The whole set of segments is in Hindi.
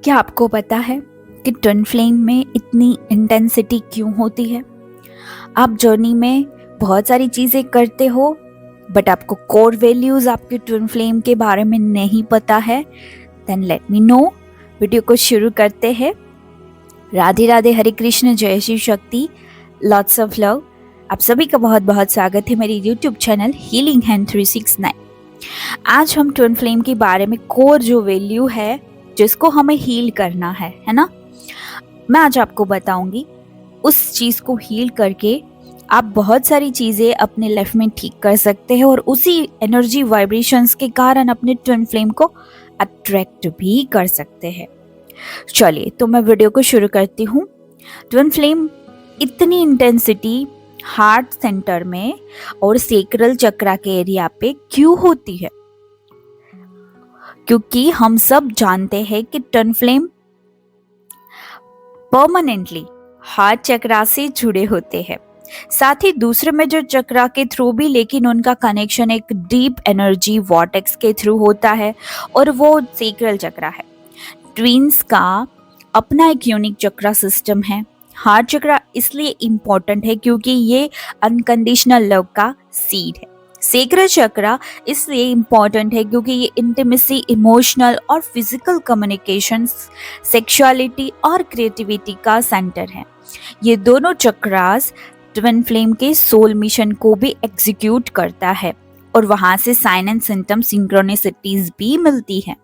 क्या आपको पता है कि ट्विन फ्लेम में इतनी इंटेंसिटी क्यों होती है? आप जर्नी में बहुत सारी चीज़ें करते हो, बट आपको कोर वैल्यूज़ आपके ट्विन फ्लेम के बारे में नहीं पता है। Then let me know. Video को शुरू करते हैं। राधे राधे, हरे कृष्ण, जय Shiv Shakti, lots of love. आप सभी का बहुत बहुत स्वागत है मेरी यूट्यूब चैनल हीलिंग हैंड 369। आज हम ट्विन फ्लेम के बारे में कोर जो वैल्यू है जिसको हमें हील करना है ना, मैं आज आपको बताऊंगी। उस चीज को हील करके आप बहुत सारी चीजें अपने लाइफ में ठीक कर सकते हैं और उसी एनर्जी वाइब्रेशंस के कारण अपने ट्विन फ्लेम को अट्रैक्ट भी कर सकते हैं। चलिए तो मैं वीडियो को शुरू करती हूँ। ट्विन फ्लेम इतनी इंटेंसिटी हार्ट सेंटर में और सेक्रल चक्रा के एरिया पे क्यों होती है? क्योंकि हम सब जानते हैं कि ट्विन फ्लेम परमानेंटली हार्ट चक्रा से जुड़े होते हैं, साथ ही दूसरे मेजर चक्रा के थ्रू भी, लेकिन उनका कनेक्शन एक डीप एनर्जी वॉर्टेक्स के थ्रू होता है और वो सेक्रल चक्रा है। ट्विन्स का अपना एक यूनिक चक्रा सिस्टम है। हार्ट चक्रा इसलिए इम्पोर्टेंट है क्योंकि ये अनकंडीशनल लव का सीड है। सेक्रल चक्रा इसलिए इम्पोर्टेंट है क्योंकि ये इंटीमेसी, इमोशनल और फिजिकल कम्युनिकेशन, सेक्सुअलिटी और क्रिएटिविटी का सेंटर है। ये दोनों चक्रास ट्विन फ्लेम के सोल मिशन को भी एग्जीक्यूट करता है और वहां से साइन एंड सिम्टम सिंक्रोनिसिटीज भी मिलती है।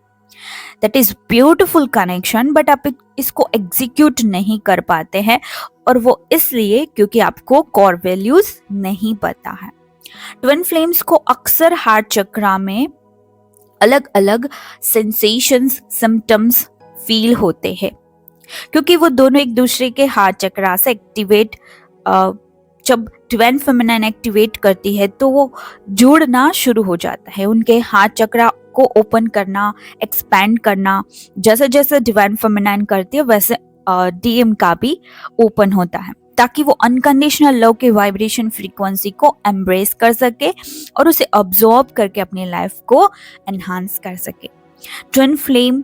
That is beautiful connection, but आप इसको एग्जीक्यूट नहीं कर पाते हैं, और वो इसलिए क्योंकि आपको कोर वैल्यूज नहीं पता है। ट्विन फ्लेम्स को अक्सर हार्ट चक्रा में अलग अलग सेंसेशंस, सिम्टम्स फील होते हैं क्योंकि वो दोनों एक दूसरे के हार्ट चक्रा से एक्टिवेट, जब ट्विन फेमिनाइन एक्टिवेट करती है तो वो जुड़ना शुरू हो जाता है। उनके हार्ट चक्रा को ओपन करना, एक्सपैंड करना, जैसे जैसे डिवाइन फेमिनाइन करती है वैसे डीएम का भी ओपन होता है, ताकि वो अनकंडीशनल लव के वाइब्रेशन फ्रीक्वेंसी को एम्ब्रेस कर सके और उसे अब्सॉर्ब करके अपनी लाइफ को एनहांस कर सके। ट्विन फ्लेम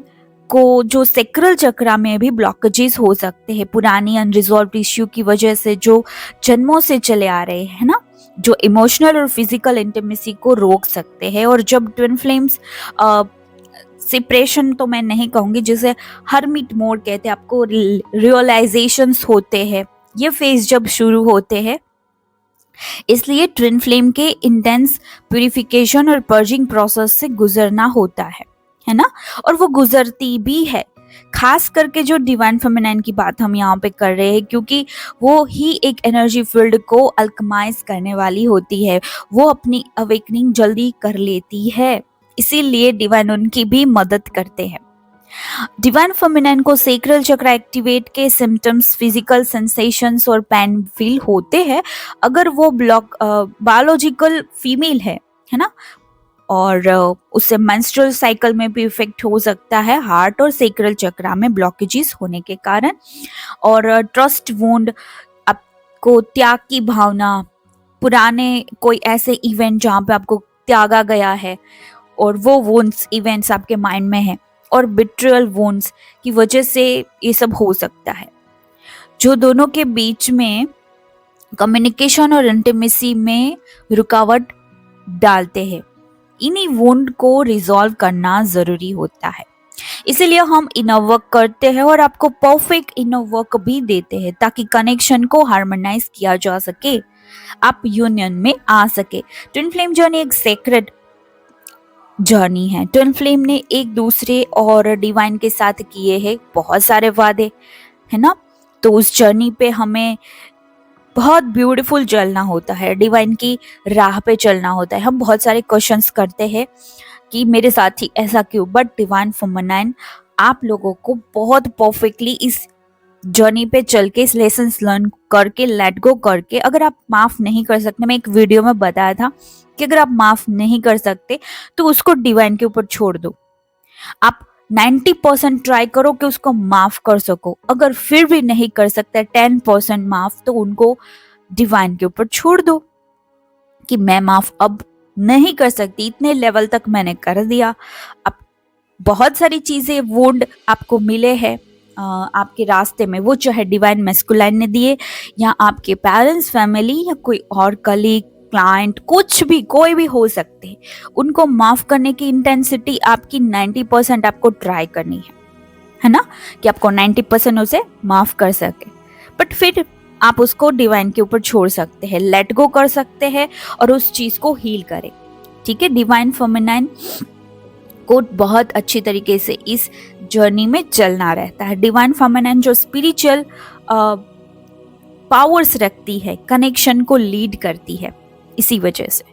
को जो सेक्रल चक्रा में भी ब्लॉकेजेस हो सकते हैं, पुरानी अनरिजॉल्व्ड इश्यू की वजह से जो जन्मों से चले आ रहे हैं ना, जो इमोशनल और फिजिकल इंटीमेसी को रोक सकते हैं। और जब ट्विन फ्लेम्स सेपरेशन तो मैं नहीं कहूंगी, जिसे हर्मिट मोड कहते हैं, आपको रियलाइजेशंस होते हैं, ये फेज जब शुरू होते हैं, इसलिए ट्विन फ्लेम के इंटेंस प्यूरिफिकेशन और पर्जिंग प्रोसेस से गुजरना होता है ना, और वो गुजरती भी है। खास करके जो डिवाइन फेमिनाइन की बात हम यहाँ पे कर रहे हैं, क्योंकि वो ही एक एनर्जी फील्ड को अल्कमाइज करने वाली होती है। वो अपनी अवेकनिंग जल्दी कर लेती है, इसीलिए डिवाइन उनकी भी मदद करते हैं। डिवाइन फेमिनाइन को सेक्रल चक्रा एक्टिवेट के सिम्टम्स, फिजिकल सेंसेशंस और पेन फील होते हैं अगर वो बायोलॉजिकल फीमेल है ना, और उससे मेंस्ट्रुअल साइकिल में भी इफेक्ट हो सकता है हार्ट और सेक्रल चक्रा में ब्लॉकेजेस होने के कारण। और ट्रस्ट वुंड, आपको त्याग की भावना, पुराने कोई ऐसे इवेंट जहाँ पे आपको त्यागा गया है और वो वुंड्स इवेंट्स आपके माइंड में है, और बिट्रियल वुंड्स की वजह से ये सब हो सकता है, जो दोनों के बीच में कम्युनिकेशन और इंटीमेसी में रुकावट डालते हैं। इन्हीं वुंड को रिजॉल्व करना जरूरी होता है। इसीलिए हम इनर वर्क करते हैं और आपको परफेक्ट इनर वर्क भी देते हैं, ताकि कनेक्शन को हार्मोनाइज किया जा सके, आप यूनियन में आ सके। ट्विन फ्लेम जर्नी एक सेक्रेड जर्नी है। ट्विन फ्लेम ने एक दूसरे और डिवाइन के साथ किए हैं बहुत सारे वादे, है ना, तो उस जर्नी पे हमें बहुत ब्यूटीफुल चलना होता है, डिवाइन की राह पे चलना होता है। हम बहुत सारे क्वेश्चंस करते हैं कि मेरे साथ ही ऐसा क्यों, बट डिवाइन फेमिनाइन आप लोगों को बहुत परफेक्टली इस जर्नी पे चल के, इस लेसन्स लर्न करके, लेट गो करके, अगर आप माफ नहीं कर सकते, मैं एक वीडियो में बताया था कि अगर आप माफ नहीं कर सकते तो उसको डिवाइन के ऊपर छोड़ दो। आप 90% ट्राई करो कि उसको माफ कर सको, अगर फिर भी नहीं कर सकते 10% माफ, तो उनको डिवाइन के ऊपर छोड़ दो कि मैं माफ अब नहीं कर सकती, इतने लेवल तक मैंने कर दिया, अब बहुत सारी चीजें वुंड आपको मिले हैं आपके रास्ते में, वो चाहे डिवाइन मैस्कुलाइन ने दिए या आपके पेरेंट्स, फैमिली या कोई और कलीग, क्लाइंट, कुछ भी, कोई भी हो सकते हैं, उनको माफ करने की इंटेंसिटी आपकी 90% आपको ट्राई करनी है ना, कि आपको 90% उसे माफ कर सके। बट फिर आप उसको डिवाइन के ऊपर छोड़ सकते हैं, लेट गो कर सकते हैं और उस चीज को हील करें। ठीक है, डिवाइन फेमिनाइन को बहुत अच्छी तरीके से इस जर्नी में चलना रहता है। डिवाइन फेमिनाइन जो स्पिरिचुअल पावर्स रखती है, कनेक्शन को लीड करती है, इसी वजह से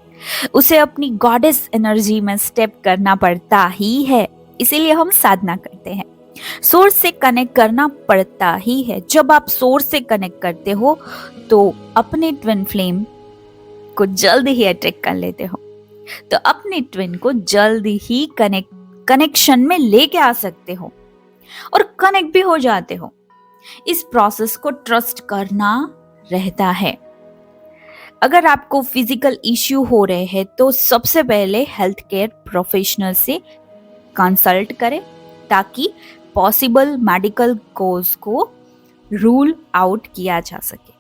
उसे अपनी गॉडेस एनर्जी में स्टेप करना पड़ता ही है, इसीलिए हम साधना करते हैं। सोर्स से कनेक्ट करना पड़ता ही है। जब आप सोर्स से कनेक्ट करते हो तो अपने ट्विन फ्लेम को जल्द ही अट्रैक्ट कर लेते हो, तो अपने ट्विन को जल्द ही कनेक्शन में लेके आ सकते हो और कनेक्ट भी हो जाते हो। इस प्रोसेस को ट्रस्ट करना रहता है। अगर आपको फिजिकल इश्यू हो रहे हैं तो सबसे पहले हेल्थ केयर प्रोफेशनल से कंसल्ट करें ताकि पॉसिबल मेडिकल कोज को रूल आउट किया जा सके।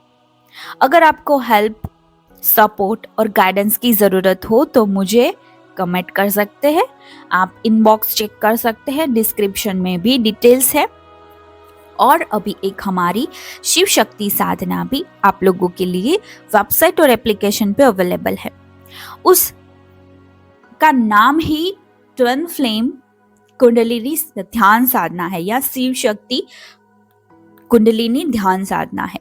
अगर आपको हेल्प, सपोर्ट और गाइडेंस की ज़रूरत हो तो मुझे कमेंट कर सकते हैं। आप इनबॉक्स चेक कर सकते हैं, डिस्क्रिप्शन में भी डिटेल्स है। और अभी एक हमारी शिव शक्ति साधना भी आप लोगों के लिए वेबसाइट और एप्लीकेशन पे अवेलेबल है। उस का नाम ही ट्विन फ्लेम कुंडलिनी ध्यान साधना है या शिव शक्ति कुंडलिनी ध्यान साधना है।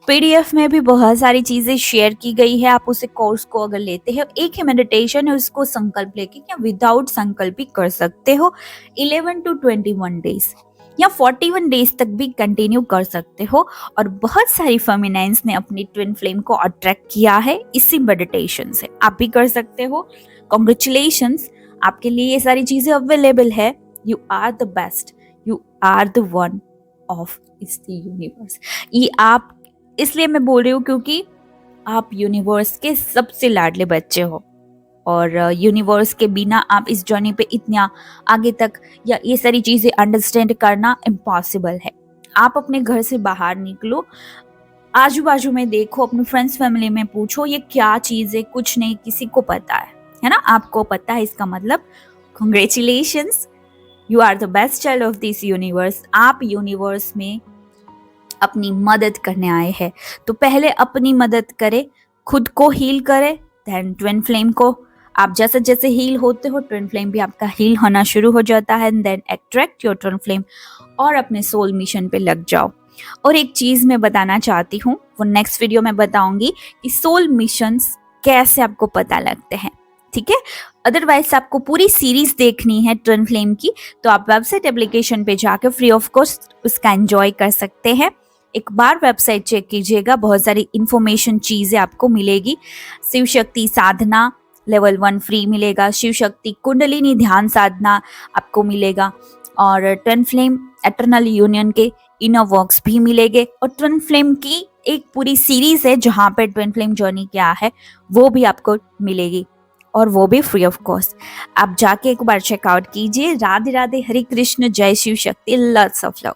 पीडीएफ में भी बहुत सारी चीजें शेयर की गई है। आप उसे कोर्स को अगर लेते हैं, एक ही मेडिटेशन है, उसको संकल्प लेके या विदाउट संकल्प भी कर सकते हो। 11 to 21 डेज या 41 डेज तक भी कंटिन्यू कर सकते हो। और बहुत सारी फेमिनाइंस ने अपनी ट्विन फ्लेम को अट्रैक्ट किया है इसी मेडिटेशन से। आप भी कर सकते हो। कॉन्ग्रेचुलेशंस, आपके लिए ये सारी चीजें अवेलेबल है। You are the best, you are the one of इस यूनिवर्स। ये आप इसलिए मैं बोल रही हूँ क्योंकि आप यूनिवर्स के सबसे लाडले बच्चे हो और यूनिवर्स के बिना आप इस जर्नी पे इतना आगे तक या ये सारी चीजें अंडरस्टैंड करना इम्पॉसिबल है। आप अपने घर से बाहर निकलो, आजू बाजू में देखो, अपने फ्रेंड्स फैमिली में पूछो ये क्या चीज है, कुछ नहीं किसी को पता है ना। आपको पता है, इसका मतलब congratulations, you are the best child of this universe. आप यूनिवर्स में अपनी मदद करने आए हैं, तो पहले अपनी मदद करें, खुद को हील करें, देन ट्विन फ्लेम को। आप जैसे जैसे हील होते हो, ट्विन फ्लेम भी आपका हील होना शुरू हो जाता है। Then attract your twin flame और अपने सोल मिशन पे लग जाओ। और एक चीज मैं बताना चाहती हूँ, वो नेक्स्ट वीडियो में बताऊंगी कि सोल मिशंस कैसे आपको पता लगते हैं, ठीक है। अदरवाइज आपको पूरी सीरीज देखनी है ट्विन फ्लेम की, तो आप वेबसाइट एप्लीकेशन पे जाकर फ्री ऑफ कॉस्ट उसका एंजॉय कर सकते हैं। एक बार वेबसाइट चेक कीजिएगा, बहुत सारी इंफॉर्मेशन चीजें आपको मिलेगी। शिव शक्ति साधना लेवल 1 फ्री मिलेगा, शिव शक्ति कुंडलिनी ध्यान साधना आपको मिलेगा, और ट्विन फ्लेम एटर्नल यूनियन के इनर वर्क्स भी मिलेंगे। और ट्विन फ्लेम की एक पूरी सीरीज है जहाँ पे ट्विन फ्लेम जर्नी क्या है वो भी आपको मिलेगी, और वो भी फ्री ऑफ कॉस्ट। आप जाके एक बार चेकआउट कीजिए। राधे राधे, हरे कृष्ण, जय Shiv Shakti, lots of love.